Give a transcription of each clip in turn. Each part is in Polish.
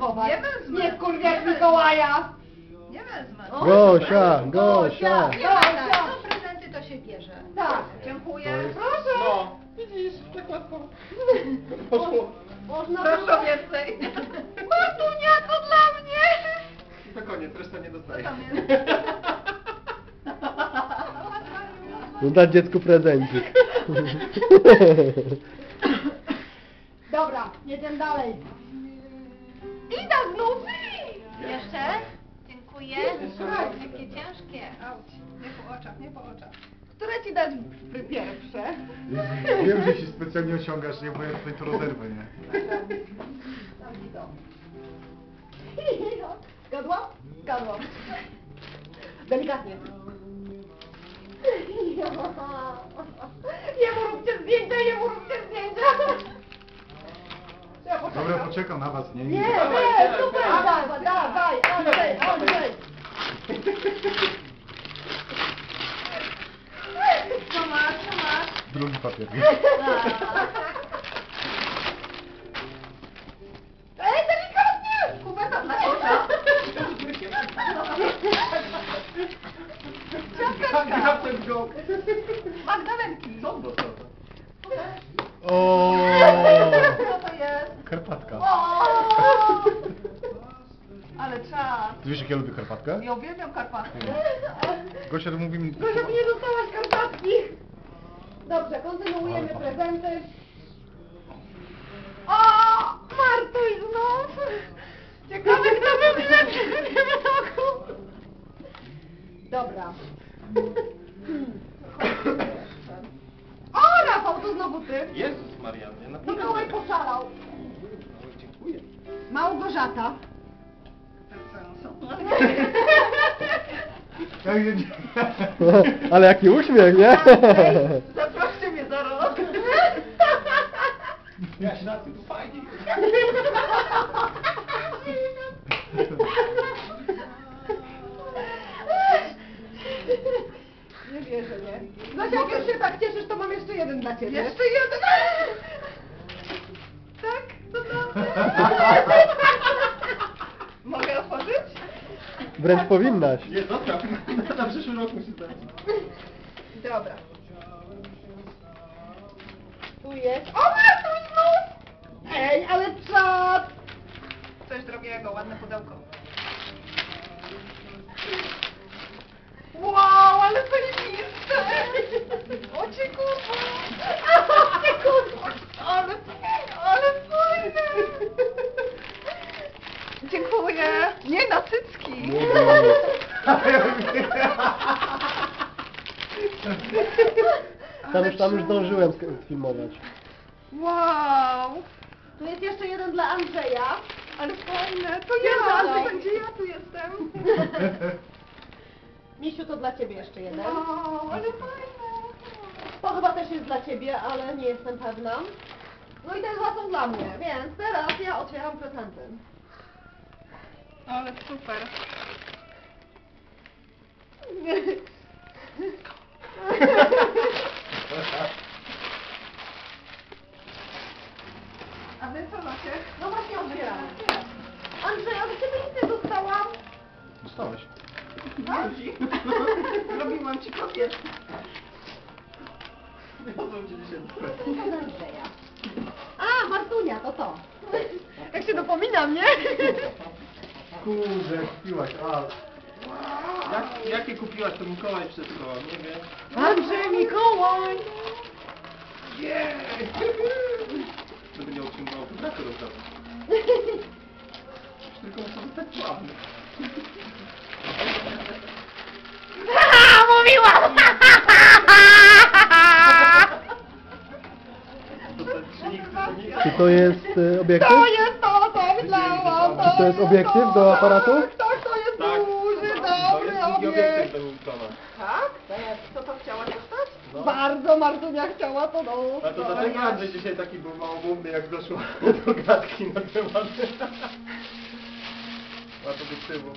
zdenerwować. Nie wezmę. Nie wkurwiać Mikołaja. Nie wezmę. O, Gosia, Gosia. Nie ma tak, to prezenty to się bierze. Tak. Dziękuję. Proszę. No, widzisz, tak łatwo. Poszło. Można Proszę było... więcej. Martunia, to dla mnie. I to koniec, reszta nie Co dostaje. tam jest? No dać dziecku prezencik. Dobra, jedziemy dalej. Ida znów! Jeszcze? Dziękuję. Słuchaj. Jakie ciężkie. Auć. Nie po oczach, nie po oczach. Które ci dać pierwsze? Wiem, że się specjalnie osiągasz, nie, bo ja tutaj to rozerwę, nie? Dam ci to. Zgadłam? Zgadłam. Delikatnie. Jemu róbcie zdjęcia, jemu róbcie zdjęcia. Ja poczekam. Dobra, poczekam na was, nie? Nie, Idę. nie, super, dawaj, Andrzej, Andrzej. Co masz, co masz? Drugi papier. Ej, delikatnie! Kubeta dla kota. Grab go! Magdalenki. Co to? O. Co to jest? Karpatka. O! Ale czas. Ty wiesz, jak ja lubię karpatkę? Ja uwielbiam Karpaty. Gosia mówi mi... Gosia, ty nie dostałaś karpatki. Dobrze, kontynuujemy Ale prezenty. O! Martuj znów! Ciekawe, kto był lepszy w tym roku. Dobra. O, Rafał, to znowu ty. Jezus Maria, nie naprawdę. Mikołaj poszalał. Dziękuję. Małgorzata. Ale jaki uśmiech, nie? Zaproście mnie za rok. Miałaś rację, to fajnie. Nie wierzę, nie? Zosia, jak już się tak cieszysz, to mam jeszcze jeden dla ciebie. Jeszcze jeden. Tak? Co tam? Mogę otworzyć? Wręcz powinnaś. Nie, zostaw. Na przyszły rok musi dać. Dobra. Tu jest. O, Martuś znów! Ej, ale czad! Coś drogiego, ładne pudełko. Wow, ale zajebiste! O cię kurwa! O cię kurwa! Ale fajne! Dziękuję. Nie na cycki. Tam już zdążyłem filmować. Wow. Tu jest jeszcze jeden dla Andrzeja. Ale fajne. To Ja ja, dodam. to będzie ja tu jestem. Misiu, to dla ciebie jeszcze jeden. Wow, ale fajne. To chyba też jest dla ciebie, ale nie jestem pewna. No i te dwa są dla mnie, więc teraz ja otwieram prezenty. Ale super. A wy co macie? No właśnie otwieram. Andrzej, od ciebie nic nie dostałam. Dostałeś. Ludzi. Zrobiłam ci kobiet. Wiozą cię dzisiaj. Od Andrzeja. A, Martunia, to. Jak się dopominam, nie? Kurde, jak kupiłaś, a... Jakie kupiłaś, to Mikołaj przesyłał, nie wiem. Andrzej, Mikołaj! Jej! Żeby nie otrzymywał prezentu rozdawać. Tylko muszę zostać sławny. Mówiłam! To ten czynnik, który nie... Czy to jest obiektyw? To jest to myślałam! Czy to jest obiektyw do aparatu? Tak, to jest Tak, duży, to dobry jest drugi obiekt! obiektyw do Ultrona. Tak? Co to chciałaś dostać? No. Bardzo Martunia chciała to A to dlatego Andrzej dzisiaj taki był małomówny, jak doszło do gadki na temat. A to obiektywu.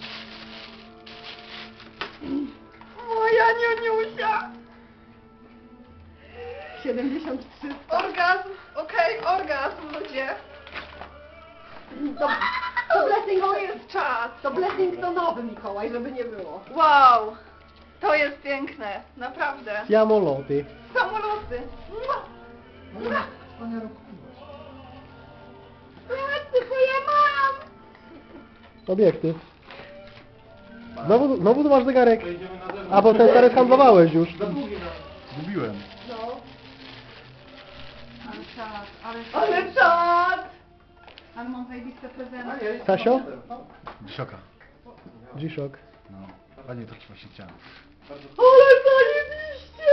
Moja niuniusia! 73. Orgazm. Okej, orgazm, ludzie. To... To blessing, To jest czas. to blessing to nowy Mikołaj, żeby nie było. Wow. To jest piękne. Naprawdę. Samoloty. Samoloty. Wspaniale kupiłaś. Tylko ja mam. Obiektyw. Znowu to masz zegarek. To idziemy na zewnątrz. A bo ten stary handlowałeś już. Za długi na... Zgubiłem. No. Ale czas, ale Ale czad! Ale mam zajebiste prezenty. A nie, Stasio? Sioka. G-Shock. No. Ładnie to właśnie chciałem. Ale zajebiście!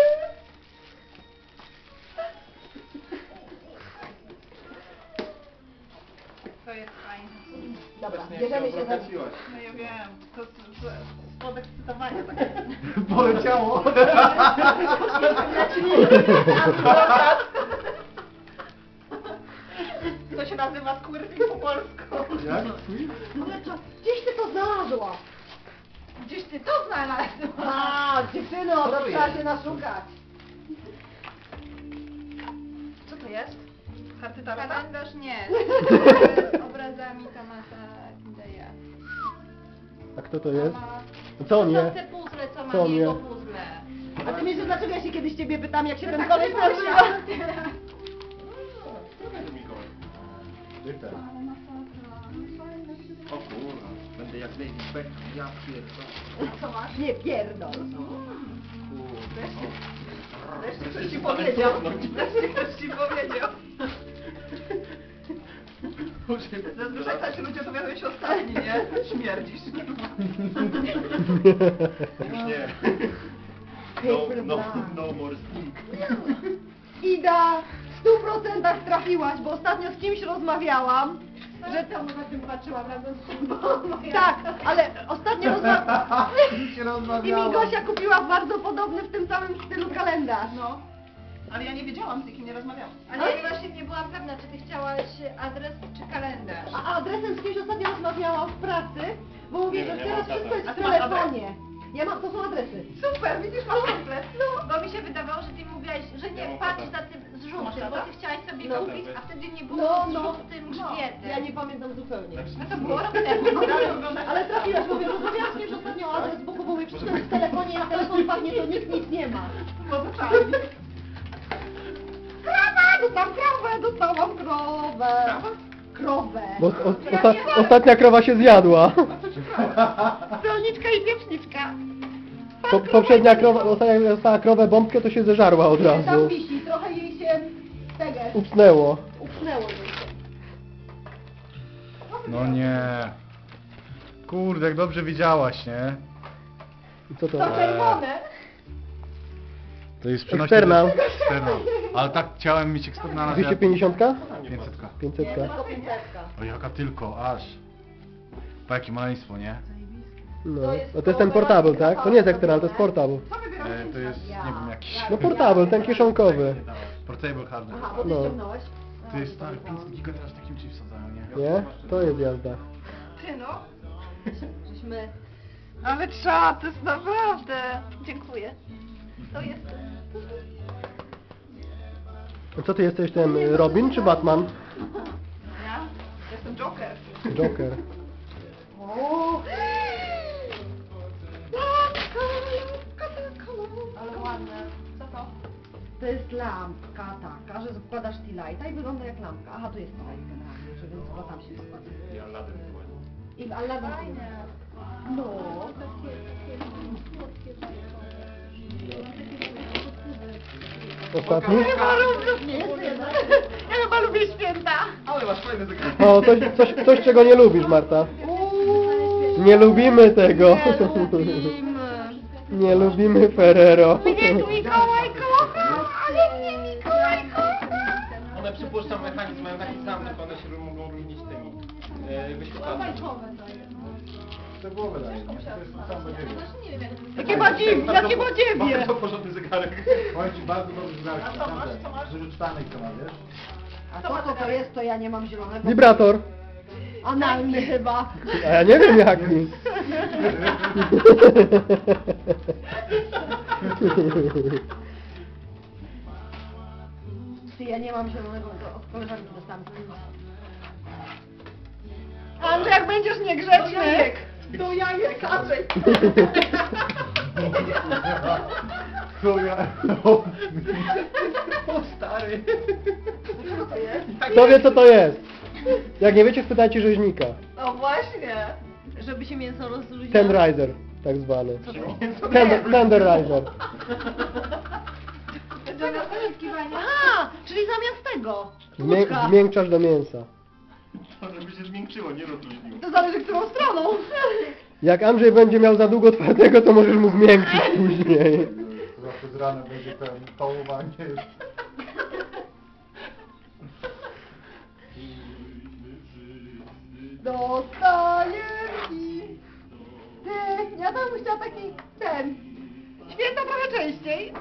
To jest fajne. Dobra, Właśnie bierzemy się się za... obrokaciłaś. No ja wiem. To z podekscytowania takie. Poleciało. To się nazywa squirting po polsku. Jak? Twój? Ale co? Gdzieś ty to znalazła? Gdzieś ty to znalazła. A, dziewczyno, Co to to trzeba jest? się naszukać. Co to jest? Karty tarota? Kalendarz nie, z obrazami Tomasa Kindeja. A kto to jest? Co on To je? są te puzzle, co Co mam nie? jego puzzle. A ty myślisz, dlaczego ja się kiedyś ciebie pytam, jak się ten tak koleś nie nazywa? Mikołaj. O kurwa, będę jak David Beckham, ja pierdolę. Co masz? Nie pierdol. Wreszcie ktoś ci powiedział. Wreszcie ktoś ci powiedział. Zazwyczaj tacy ludzie dowiadują się ostatni, nie? Śmierdzisz. Już nie. Paper No, black. no more sleep. Ida, w 100% trafiłaś, bo ostatnio z kimś rozmawiałam, Że to na tym patrzyłam razem z tym. tak, ale ostatnio rozmawiałam się i rozmawiałam. mi Gosia kupiła bardzo podobny w tym samym stylu kalendarz. No. Ale ja nie wiedziałam, z nikim nie rozmawiałam. Ale ja właśnie nie byłam pewna, czy ty chciałaś adres czy kalendarz. A adresem z kimś ostatnio rozmawiałam w pracy, bo mówię, Nie że wiem, ja teraz mam wszystko jest A w ty masz telefonie. Ja mam, to są adresy. Super, widzisz, masz komplet. No, bo mi się wydawało, że ty mówiłaś, że Ja nie mam patrz tata. za tym z Masz żółtym, bo tata? ty chciałaś sobie No. kupić, a wtedy nie było No, z no. żółtym grzbietem. Ja nie pamiętam zupełnie. No to było rok temu. Ale trafiłaś, mówię, rozmawiałam z kimś ostatnio o adres, bo mówię, wszystko jest w telefonie, jak telefon padnie, to nikt nic nie ma. Może czarny. Dostałam krowę. Krowę. Bo ostatnia krowa się zjadła. Rolniczka i pieprzniczka. Poprzednia krowa, ostatnia dostała krowę bombkę, to się zeżarła od Tam razu. wisi, trochę jej się tego Upcnęło. upchnęło jej się. No nie. Kurde, jak dobrze widziałaś, nie? I co to? To czerwone. To jest przenośny... Eksternał. Eksternał. Ale tak chciałem mieć eksternała, że ja... 250? 500. 500. Nie, tylko 500. O jaka tylko, aż. Po jakie maleństwo, nie? No. No to jest ten portable, tak? To nie jest eksternal, to jest portable. Co wybieram? To jest, nie wiem, jakiś... No portable, ten kieszonkowy. Portable hardware. Aha, bo ty No. ściągnąłeś. To jest stary, 500 giga teraz takim ci wsadzają, nie? Nie? To jest jazda. Ty no. Żeśmy... Ale czad, to jest naprawdę. Dziękuję. To jest... A co ty jesteś, ten Robin czy Batman? Ja? Jestem Joker. Joker. O! Ale ładne. Co to? To jest lampka taka, że wkładasz tea lighta i wygląda jak lampka. Aha, tu jest tea light generalnie, że więc chyba tam się składa. I Aladdin była. I w Aladdin... No. Ostatni? Nie jest jeden. Ja chyba lubię święta. Ale masz fajny zegarek. O, coś czego nie lubisz, Marta. Nie lubimy tego. Nie lubimy Ferrero. Mikołaj kocha, ale mnie Mikołaj kocha. One przypuszczam mechanizm mają taki sam, tylko one się mogą różnić tymi wyświetlacami. To głowę daje, nie? To jest sam będzie. Jakie badziewie, jakie badziewie. Bardzo porządny zegarek. Powiem ci bardzo dobry zegarek, A co masz? Co masz? wyrzuctanej to ma, wiesz? A to co to jest, to ja nie mam zielonego. Wibrator. Analny chyba. A ja nie wiem jaki. Ty, ja nie mam zielonego, to od koleżanki dostałam. Andrzej, jak będziesz niegrzeczny. Do jajek, Andrzej. Co ja... O stary. Co to jest? Kto wie co to jest? Jak nie wiecie, spytajcie rzeźnika. No właśnie. Żeby się mięso rozluźniało. Tenderizer, tak zwany. Mięso Tenderizer. Zamiast oliwkiwania. A, czyli zamiast tego. Tłuczka. Zmiękczasz do mięsa. To żeby się zmiękczyło, nie rozluźniło. To zależy którą stroną. Jak Andrzej będzie miał za długo twardego, to możesz mu zmiękczyć później. Zawsze z rana będzie ten pałowanie. Dostajesz i... Ty, ja tam bym chciała taki ten... Święta trochę częściej.